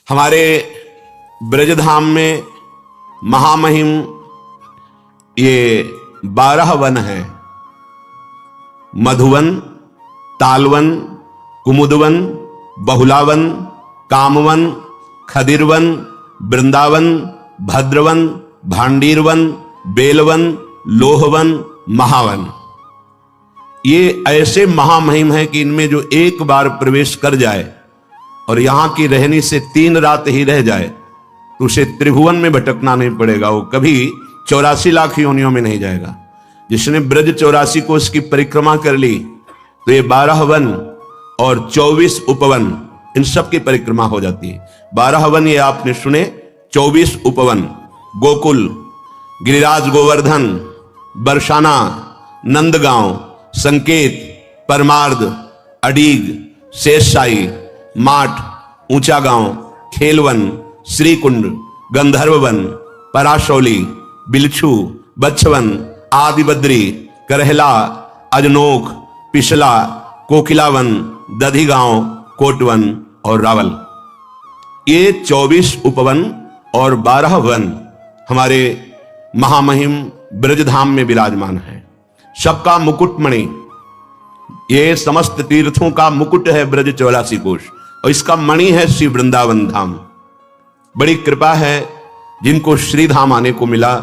हमारे ब्रजधाम में महामहिम ये 12 वन है। मधुवन, तालवन, कुमुदवन, बहुलावन, कामवन, खदिरवन, वृंदावन, भद्रवन, भांडीरवन, बेलवन, लोहवन, महावन। ये ऐसे महामहिम है कि इनमें जो एक बार प्रवेश कर जाए और यहां की रहनी से 3 रात ही रह जाए तो उसे त्रिभुवन में भटकना नहीं पड़ेगा, वो कभी 84 लाख योनियों में नहीं जाएगा। जिसने ब्रज 84 को उसकी परिक्रमा कर ली तो ये 12 वन और 24 उपवन, इन सब की परिक्रमा हो जाती है। 12 वन ये आपने सुने, 24 उपवन, गोकुल, गिरिराज गोवर्धन, बरसाना, नंदगांव, संकेत, परमार्द, अडीग, शेषशाही, माठ, ऊंचा गांव, खेलवन, श्रीकुंड, गंधर्ववन, पराशौली, बिलछू, बच्छवन, आदिबद्री, करहला, अजनोख, पिछला, कोकिलावन, दधिगांव, कोटवन और रावल। ये 24 उपवन और 12 वन हमारे महामहिम ब्रजधाम में विराजमान है। सबका मुकुटमणि, ये समस्त तीर्थों का मुकुट है ब्रज 84 कोश, और इसका मणि है श्री वृंदावन धाम। बड़ी कृपा है जिनको श्री धाम आने को मिला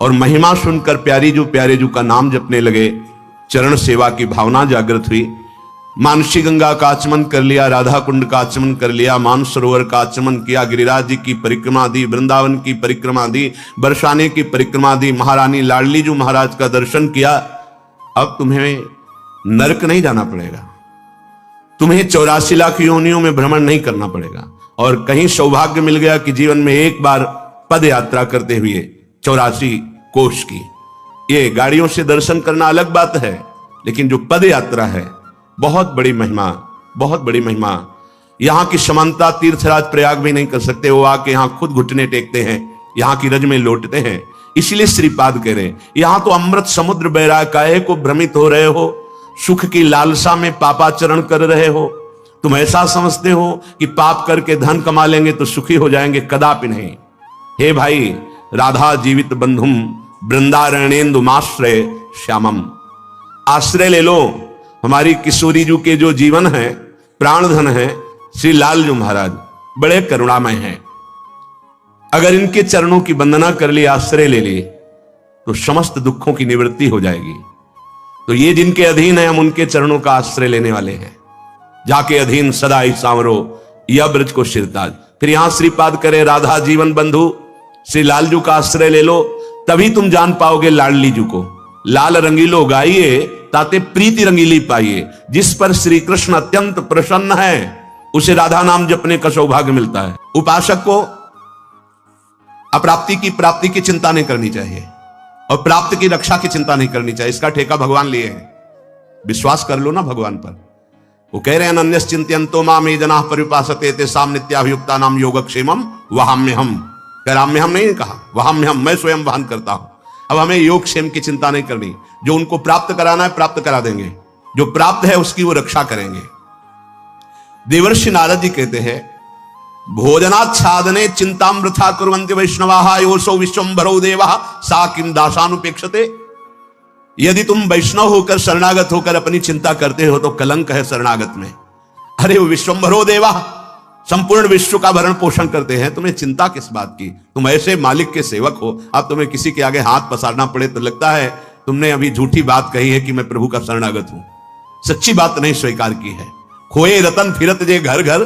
और महिमा सुनकर प्यारे जू का नाम जपने लगे, चरण सेवा की भावना जागृत हुई। मानसी गंगा का आचमन कर लिया, राधा कुंड का आचमन कर लिया, मानसरोवर का आचमन किया, गिरिराज जी की परिक्रमा दी, वृंदावन की परिक्रमा दी, बरसाने की परिक्रमा दी, महारानी लाडली जू महाराज का दर्शन किया। अब तुम्हें नरक नहीं जाना पड़ेगा, तुम्हें 84 लाख योनियों में भ्रमण नहीं करना पड़ेगा। और कहीं सौभाग्य मिल गया कि जीवन में एक बार पद यात्रा करते हुए 84 कोश की। ये गाड़ियों से दर्शन करना अलग बात है, लेकिन जो पद यात्रा है बहुत बड़ी महिमा, बहुत बड़ी महिमा। यहां की समानता तीर्थराज प्रयाग भी नहीं कर सकते, वो आके यहां खुद घुटने टेकते हैं, यहां की रज में लौटते हैं। इसलिए श्रीपाद कह रहे हैं यहां तो अमृत समुद्र बह रहा है, काहे को भ्रमित हो रहे हो, सुख की लालसा में पापाचरण कर रहे हो। तुम ऐसा समझते हो कि पाप करके धन कमा लेंगे तो सुखी हो जाएंगे, कदापि नहीं। हे भाई, राधा जीवित बंधुम वृंदारण्येन्दुमाश्रय श्यामम, आश्रय ले लो हमारी किशोरी जू के जो जीवन है, प्राण धन है, श्री लालजू महाराज बड़े करुणामय हैं। अगर इनके चरणों की वंदना कर ली, आश्रय ले ली, तो समस्त दुखों की निवृत्ति हो जाएगी। तो ये जिनके अधीन है, हम उनके चरणों का आश्रय लेने वाले हैं। जाके अधीन सदा ही सांवरो, यह ब्रज को शिरताज। फिर यहां श्रीपाद करे राधा जीवन बंधु श्री लालजू का आश्रय ले लो, तभी तुम जान पाओगे लाडली जू को। लाल रंगीलो गाइए ताते प्रीति रंगीली पाइए। जिस पर श्री कृष्ण अत्यंत प्रसन्न है उसे राधा नाम जपने का सौभाग्य मिलता है। उपासक को अप्राप्ति की प्राप्ति की चिंता नहीं करनी चाहिए और प्राप्त की रक्षा की चिंता नहीं करनी चाहिए। इसका ठेका भगवान लिए है। विश्वास कर लो ना भगवान पर। वो कह रहे हैं अन्यस् चिंतयन्तो माम ये जनाः पर्युपासते तेषां नित्याभियुक्ता नाम योगक्षेमम वहाम्यहम्। कराम्यहम् नहीं कहा, वहाम्यहम्, मैं स्वयं वहन करता हूं। अब हमें योगक्षेम की चिंता नहीं करनी। जो उनको प्राप्त कराना है प्राप्त करा देंगे, जो प्राप्त है उसकी वो रक्षा करेंगे। देवर्षि नारद जी कहते हैं भोजनाच्छादने चिंताम वृथा कुर्वन्ति वैष्णवाः योऽसौ विश्वम्भरो देवः सा किं दासानुपेक्षते। यदि तुम वैष्णव होकर शरणागत होकर अपनी चिंता करते हो तो कलंक है शरणागत में। अरे वो विश्वम्भरो देवः, संपूर्ण विश्व का भरण पोषण करते हैं, तुम्हें चिंता किस बात की। तुम ऐसे मालिक के सेवक हो, अब तुम्हें किसी के आगे हाथ पसारना पड़े तो लगता है तुमने अभी झूठी बात कही है कि मैं प्रभु का शरणागत हूं। सच्ची बात नहीं स्वीकार की है। खोए रतन फिरत जे घर घर,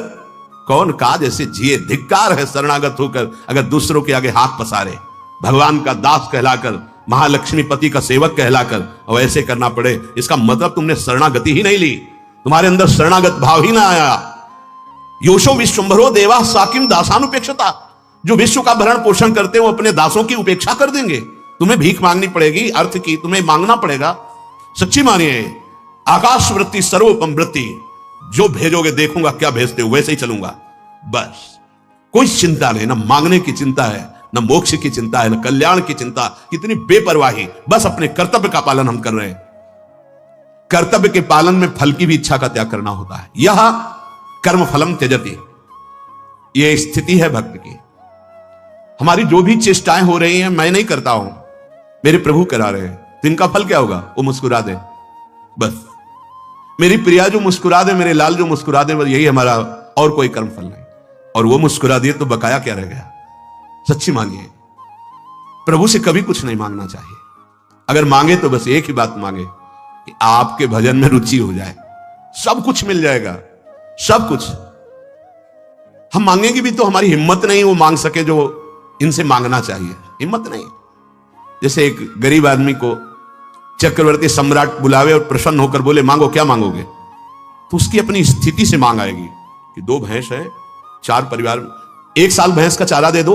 कौन काज ऐसे जिए। धिक्कार है शरणागत होकर अगर दूसरों के आगे हाथ पसारे। भगवान का दास कहलाकर, महालक्ष्मी पति का सेवक कहलाकर और ऐसे करना पड़े, इसका मतलब तुमने शरणागति ही नहीं ली, तुम्हारे अंदर शरणागत भाव ही ना आया। योशो विश्वम्भरो देवा सा किं दासानुपेक्षता। जो विश्व का भरण पोषण करते हो अपने दासों की उपेक्षा कर देंगे। तुम्हें भीख मांगनी पड़ेगी, अर्थ की तुम्हें मांगना पड़ेगा। सच्ची मानिए, आकाश वृत्ति सर्वोपम वृत्ति, जो भेजोगे देखूंगा क्या भेजते हो, वैसे ही चलूंगा। बस कोई चिंता नहीं, ना मांगने की चिंता है, न मोक्ष की चिंता है, न कल्याण की चिंता। कितनी बेपरवाही, बस अपने कर्तव्य का पालन हम कर रहे हैं। कर्तव्य के पालन में फल की भी इच्छा का त्याग करना होता है। यह कर्म फलम त्यजति। ये स्थिति है भक्त की। हमारी जो भी चेष्टाएं हो रही हैं, मैं नहीं करता हूं, मेरे प्रभु करा रहे हैं, तो इनका फल क्या होगा? वो मुस्कुरा दे बस। मेरी प्रिया जो मुस्कुरा दे, मेरे लाल जो मुस्कुरा दे, बस यही हमारा, और कोई कर्म फल नहीं। और वो मुस्कुरा दिए तो बकाया क्या रह गया? सच्ची मानिए, प्रभु से कभी कुछ नहीं मांगना चाहिए। अगर मांगे तो बस एक ही बात मांगे कि आपके भजन में रुचि हो जाए, सब कुछ मिल जाएगा, सब कुछ। हम मांगेंगे भी तो हमारी हिम्मत नहीं वो मांग सके जो इनसे मांगना चाहिए, हिम्मत नहीं। जैसे एक गरीब आदमी को चक्रवर्ती सम्राट बुलावे और प्रसन्न होकर बोले मांगो, क्या मांगोगे? तो उसकी अपनी स्थिति से मांग आएगी कि 2 भैंस है, 4 परिवार, 1 साल भैंस का चारा दे दो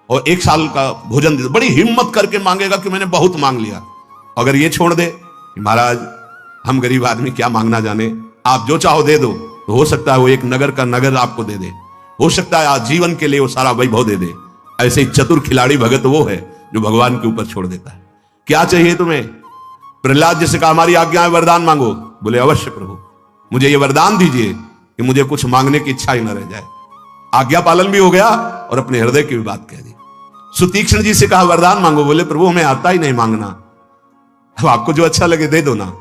और 1 साल का भोजन दे दो। बड़ी हिम्मत करके मांगेगा कि मैंने बहुत मांग लिया। अगर ये छोड़ दे कि महाराज हम गरीब आदमी क्या मांगना जाने, आप जो चाहो दे दो, तो हो सकता है वो एक नगर का नगर आपको दे दे, हो सकता है आजीवन के लिए वो सारा वैभव दे दे। ऐसे ही चतुर खिलाड़ी भगत वो है जो भगवान के ऊपर छोड़ देता है। क्या चाहिए तुम्हें? प्रहलाद जैसे कहा हमारी आज्ञा है, वरदान मांगो। बोले अवश्य प्रभु, मुझे ये वरदान दीजिए कि मुझे कुछ मांगने की इच्छा ही न रह जाए। आज्ञा पालन भी हो गया और अपने हृदय की भी बात कह दी। सुतीक्ष्ण जी से कहा वरदान मांगो। बोले प्रभु हमें आता ही नहीं मांगना, अब आपको जो अच्छा लगे दे दो ना।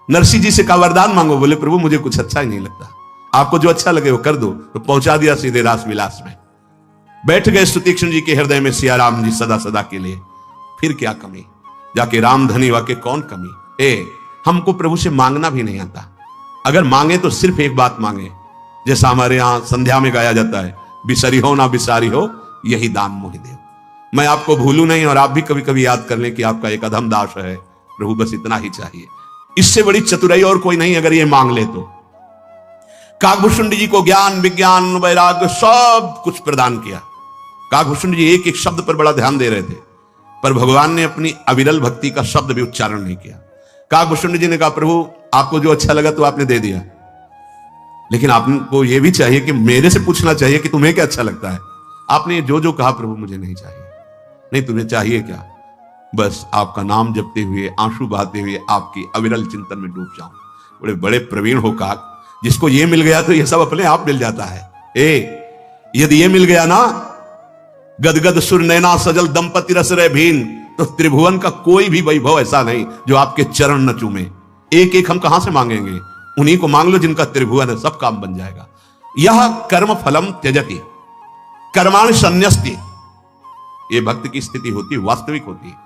नरसिंह जी से कहा वरदान मांगो। बोले प्रभु मुझे कुछ अच्छा ही नहीं लगता, आपको जो अच्छा लगे वो कर दो। तो पहुंचा दिया सीधे रास विलास में। बैठ गए सुतीक्ष्ण जी के हृदय में सिया राम जी सदा सदा के लिए। फिर क्या कमी, जाके राम धनी वाके कौन कमी। हमको प्रभु से मांगना भी नहीं आता। अगर मांगे तो सिर्फ एक बात मांगे, जैसा हमारे यहां संध्या में गाया जाता है, बिसरी हो ना बिसारी हो यही दान मोहि देव। मैं आपको भूलू नहीं और आप भी कभी कभी याद कर लें कि आपका एक अधम दास है प्रभु, बस इतना ही चाहिए। इससे बड़ी चतुराई और कोई नहीं अगर ये मांग ले तो। काकभूषुंड जी को ज्ञान विज्ञान वैराग्य सब कुछ प्रदान किया। काकभूषुंड जी एक एक शब्द पर बड़ा ध्यान दे रहे थे, पर भगवान ने अपनी अविरल भक्ति का शब्द भी उच्चारण नहीं किया। काकभूषुंड जी ने कहा प्रभु आपको जो अच्छा लगा तो आपने दे दिया, लेकिन आपको यह भी चाहिए कि मेरे से पूछना चाहिए कि तुम्हें क्या अच्छा लगता है। आपने जो जो कहा प्रभु मुझे नहीं चाहिए। नहीं तुम्हें चाहिए क्या? बस आपका नाम जपते हुए आंसू बहाते हुए आपकी अविरल चिंतन में डूब जाऊं। बड़े बड़े प्रवीण हो काक, जिसको ये मिल गया तो ये सब अपने आप मिल जाता है। यदि ये मिल गया ना, गदगद सुर नैना सजल दंपति रस रहे भीन, तो त्रिभुवन का कोई भी वैभव ऐसा नहीं जो आपके चरण न चूमे। एक एक हम कहां से मांगेंगे? उन्हीं को मांग लो जिनका त्रिभुवन है, सब काम बन जाएगा। यह कर्म फलम त्यजति कर्माणि संन्यस्ति, ये भक्त की स्थिति होती है, वास्तविक होती है।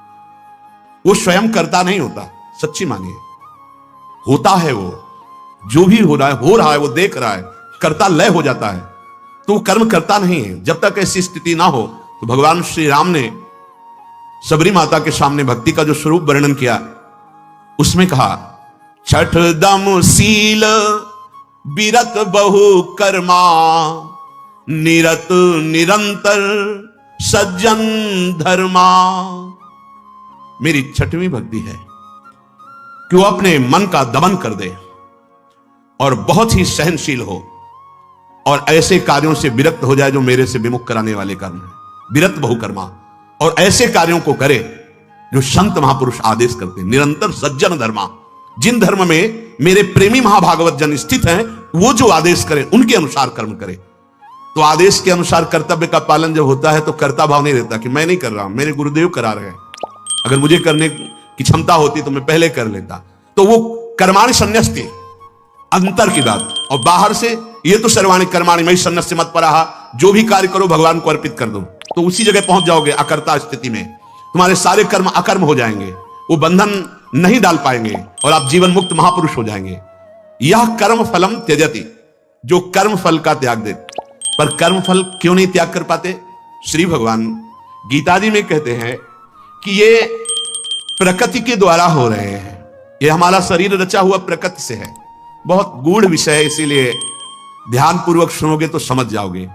वो स्वयं करता नहीं होता, सच्ची मानिए, होता है वो। जो भी हो रहा है वो देख रहा है, करता लय हो जाता है, तो वो कर्म करता नहीं है। जब तक ऐसी स्थिति ना हो तो भगवान श्री राम ने सबरी माता के सामने भक्ति का जो स्वरूप वर्णन किया, उसमें कहा छठ दम सील बिरत बहु कर्मा निरत निरंतर सज्जन धर्मा। मेरी 6वीं भक्ति है कि वो अपने मन का दमन कर दे और बहुत ही सहनशील हो और ऐसे कार्यों से विरक्त हो जाए जो मेरे से विमुख कराने वाले कर्म हैं। विरत बहुकर्मा, और ऐसे कार्यों को करे जो संत महापुरुष आदेश करते हैं। निरंतर सज्जन धर्मा, जिन धर्म में मेरे प्रेमी महाभागवत जन स्थित हैं, वो जो आदेश करें उनके अनुसार कर्म करे। तो आदेश के अनुसार कर्तव्य का पालन जब होता है तो कर्ता भाव नहीं रहता कि मैं नहीं कर रहा हूं, मेरे गुरुदेव करा रहे हैं, अगर मुझे करने की क्षमता होती तो मैं पहले कर लेता। तो वो कर्माणि संन्यस्ति, अंतर की बात। और बाहर से ये तो सर्वाणि कर्माणि मयि सन्न्यस्य मत्परः, जो भी कार्य करो भगवान को अर्पित कर दो, तो उसी जगह पहुंच जाओगे अकर्ता स्थिति में। तुम्हारे सारे कर्म अकर्म हो जाएंगे, वो बंधन नहीं डाल पाएंगे और आप जीवन मुक्त महापुरुष हो जाएंगे। यह कर्म फलम त्यजति, जो कर्म फल का त्याग दे। पर कर्म फल क्यों नहीं त्याग कर पाते? श्री भगवान गीता जी में कहते हैं कि ये प्रकृति के द्वारा हो रहे हैं, ये हमारा शरीर रचा हुआ प्रकृति से है। बहुत गूढ़ विषय है, इसीलिए ध्यान पूर्वक सुनोगे तो समझ जाओगे।